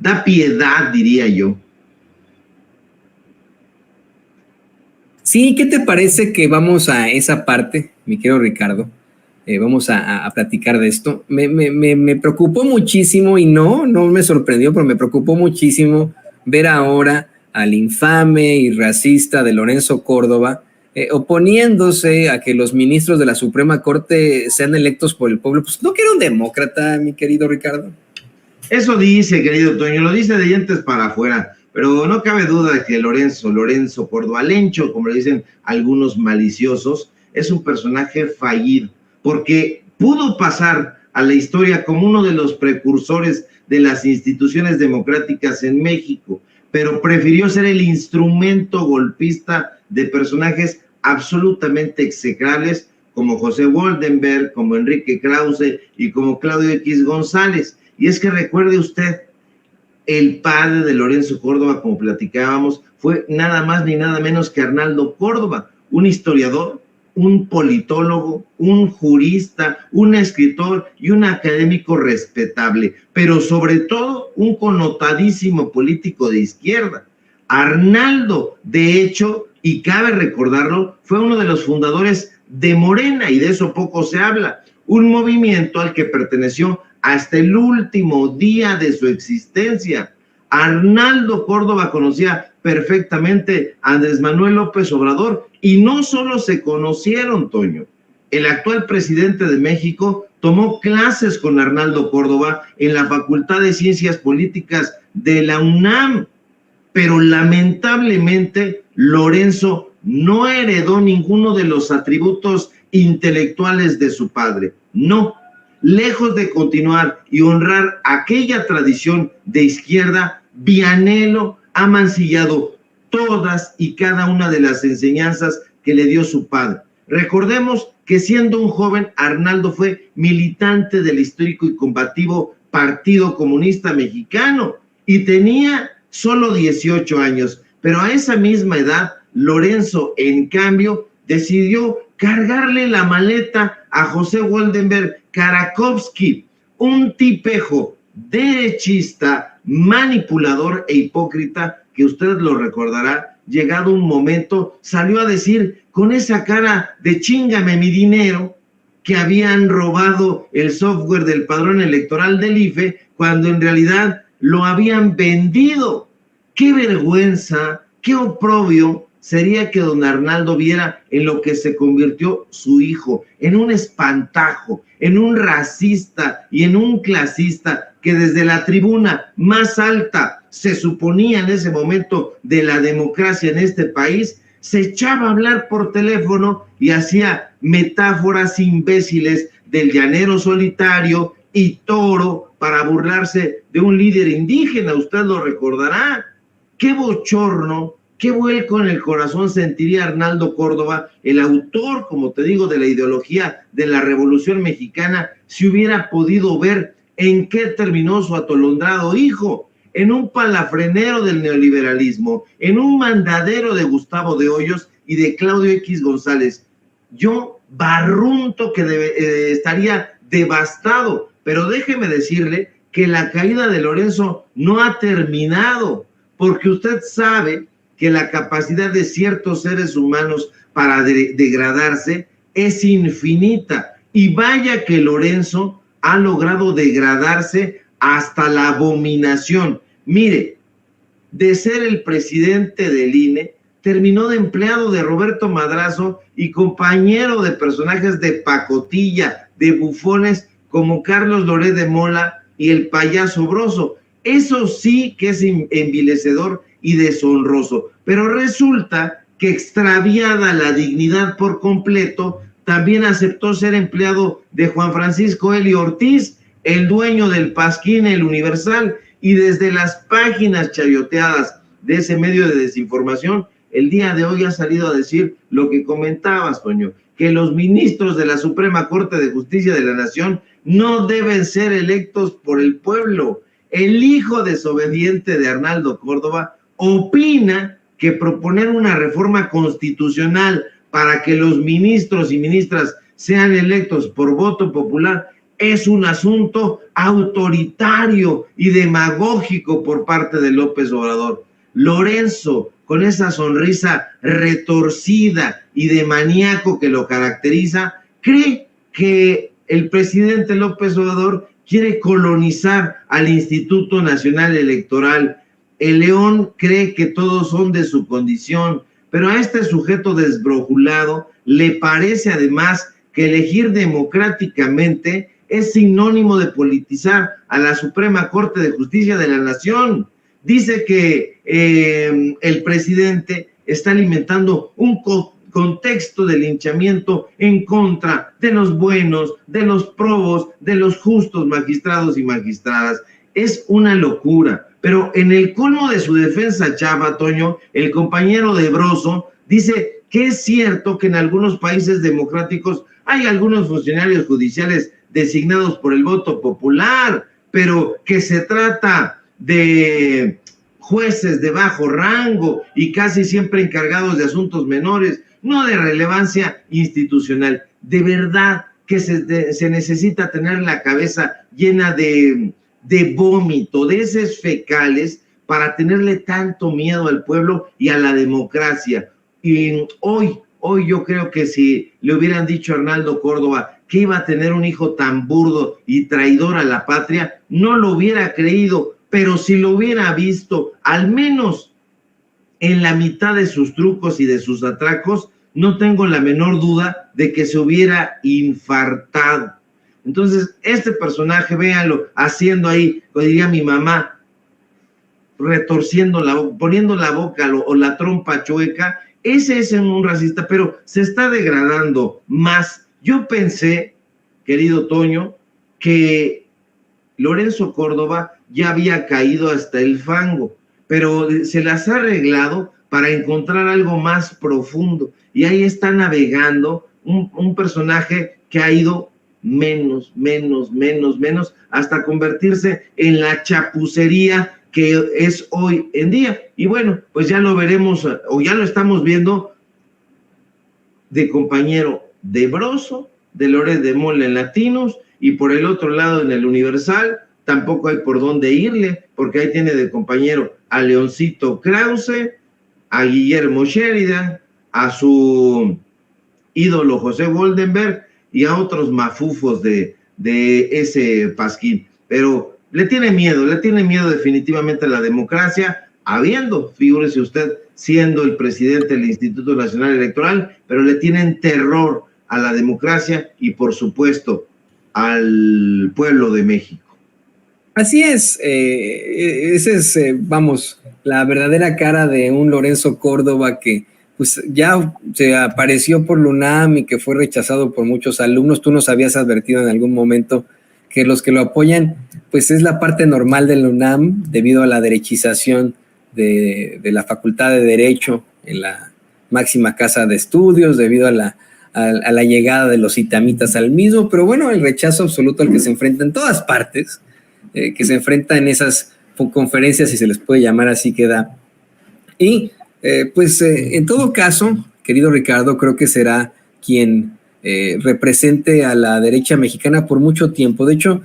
Da piedad, diría yo. Sí, ¿qué te parece que vamos a esa parte, mi querido Ricardo? Vamos a platicar de esto. Me preocupó muchísimo y no me sorprendió, pero me preocupó muchísimo ver ahora al infame y racista de Lorenzo Córdoba oponiéndose a que los ministros de la Suprema Corte sean electos por el pueblo. Pues no que era un demócrata, mi querido Ricardo. Eso dice, querido Toño, lo dice de dientes para afuera, pero no cabe duda de que Lorenzo Córdoba, Lencho, como le dicen algunos maliciosos, es un personaje fallido, porque pudo pasar a la historia como uno de los precursores de las instituciones democráticas en México, pero prefirió ser el instrumento golpista de personajes absolutamente execrables como José Woldenberg, como Enrique Krause y como Claudio X González. Y es que recuerde usted, el padre de Lorenzo Córdoba, como platicábamos, fue nada más ni nada menos que Arnaldo Córdoba, un historiador, un politólogo, un jurista, un escritor y un académico respetable, pero sobre todo un connotadísimo político de izquierda. Arnaldo, de hecho, y cabe recordarlo, fue uno de los fundadores de Morena, y de eso poco se habla, un movimiento al que perteneció hasta el último día de su existencia. Arnaldo Córdoba conocía perfectamente a Andrés Manuel López Obrador y no solo se conocieron, Toño. El actual presidente de México tomó clases con Arnaldo Córdoba en la Facultad de Ciencias Políticas de la UNAM, pero lamentablemente Lorenzo no heredó ninguno de los atributos intelectuales de su padre. No. Lejos de continuar y honrar aquella tradición de izquierda, Vianello ha mancillado todas y cada una de las enseñanzas que le dio su padre. Recordemos que siendo un joven, Arnaldo fue militante del histórico y combativo Partido Comunista Mexicano y tenía solo 18 años, pero a esa misma edad, Lorenzo, en cambio, decidió cargarle la maleta a José Woldenberg Karakovsky, un tipejo derechista, manipulador e hipócrita que usted lo recordará, llegado un momento, salió a decir con esa cara de chíngame mi dinero que habían robado el software del padrón electoral del IFE cuando en realidad lo habían vendido. ¡Qué vergüenza! ¡Qué oprobio! Sería que don Arnaldo viera en lo que se convirtió su hijo, en un espantajo, en un racista y en un clasista que desde la tribuna más alta se suponía en ese momento de la democracia en este país, se echaba a hablar por teléfono y hacía metáforas imbéciles del llanero solitario y toro para burlarse de un líder indígena, usted lo recordará. ¡Qué bochorno! ¿Qué vuelco en el corazón sentiría Arnaldo Córdoba, el autor, como te digo, de la ideología de la Revolución Mexicana, si hubiera podido ver en qué terminó su atolondrado hijo? En un palafrenero del neoliberalismo, en un mandadero de Gustavo de Hoyos y de Claudio X González. Yo barrunto que estaría devastado, pero déjeme decirle que la caída de Lorenzo no ha terminado, porque usted sabe que la capacidad de ciertos seres humanos para degradarse es infinita. Y vaya que Lorenzo ha logrado degradarse hasta la abominación. Mire, de ser el presidente del INE, terminó de empleado de Roberto Madrazo y compañero de personajes de pacotilla, de bufones como Carlos Loret de Mola y el payaso Broso. Eso sí que es envilecedor y deshonroso, pero resulta que extraviada la dignidad por completo, también aceptó ser empleado de Juan Francisco Elio Ortiz, el dueño del Pasquín, el Universal, y desde las páginas chayoteadas de ese medio de desinformación, el día de hoy ha salido a decir lo que comentabas, Toño, que los ministros de la Suprema Corte de Justicia de la Nación no deben ser electos por el pueblo. El hijo desobediente de Arnaldo Córdoba opina que proponer una reforma constitucional para que los ministros y ministras sean electos por voto popular es un asunto autoritario y demagógico por parte de López Obrador. Lorenzo, con esa sonrisa retorcida y de maníaco que lo caracteriza, cree que el presidente López Obrador quiere colonizar al Instituto Nacional Electoral. El León cree que todos son de su condición, pero a este sujeto desbrojulado le parece además que elegir democráticamente es sinónimo de politizar a la Suprema Corte de Justicia de la Nación. Dice que el presidente está alimentando un contexto de linchamiento en contra de los buenos, de los probos, de los justos magistrados y magistradas. Es una locura, pero en el colmo de su defensa chafa, Toño, el compañero de Broso dice que es cierto que en algunos países democráticos hay algunos funcionarios judiciales designados por el voto popular, pero que se trata de jueces de bajo rango y casi siempre encargados de asuntos menores, no de relevancia institucional. De verdad que se necesita tener la cabeza llena de vómito, de heces fecales, para tenerle tanto miedo al pueblo y a la democracia. Y hoy yo creo que si le hubieran dicho a Arnaldo Córdoba que iba a tener un hijo tan burdo y traidor a la patria, no lo hubiera creído, pero si lo hubiera visto, al menos en la mitad de sus trucos y de sus atracos, no tengo la menor duda de que se hubiera infartado. Entonces, este personaje, véanlo, haciendo ahí, como diría mi mamá, retorciendo poniendo la boca o la trompa chueca, ese es un racista, pero se está degradando más. Yo pensé, querido Toño, que Lorenzo Córdoba ya había caído hasta el fango, pero se las ha arreglado para encontrar algo más profundo, y ahí está navegando un personaje que ha ido menos, hasta convertirse en la chapucería que es hoy en día. Y bueno, pues ya lo veremos, o ya lo estamos viendo, de compañero de Broso, de Loret de Mola en Latinos, y por el otro lado en el Universal tampoco hay por dónde irle, porque ahí tiene de compañero a Leoncito Krause, a Guillermo Sheridan, a su ídolo José Goldenberg y a otros mafufos de ese pasquín. Pero le tiene miedo definitivamente a la democracia, habiendo, figúrese usted, siendo el presidente del Instituto Nacional Electoral, pero le tienen terror a la democracia y, por supuesto, al pueblo de México. Así es, esa es, vamos, la verdadera cara de un Lorenzo Córdoba que pues ya se apareció por la UNAM y que fue rechazado por muchos alumnos. Tú nos habías advertido en algún momento que los que lo apoyan, pues es la parte normal de la UNAM debido a la derechización de la Facultad de Derecho en la máxima casa de estudios, debido a la llegada de los itamitas al mismo, pero bueno, el rechazo absoluto al que se enfrenta en todas partes, que se enfrenta en esas conferencias, si se les puede llamar así, que da. Y en todo caso, querido Ricardo, creo que será quien represente a la derecha mexicana por mucho tiempo. De hecho,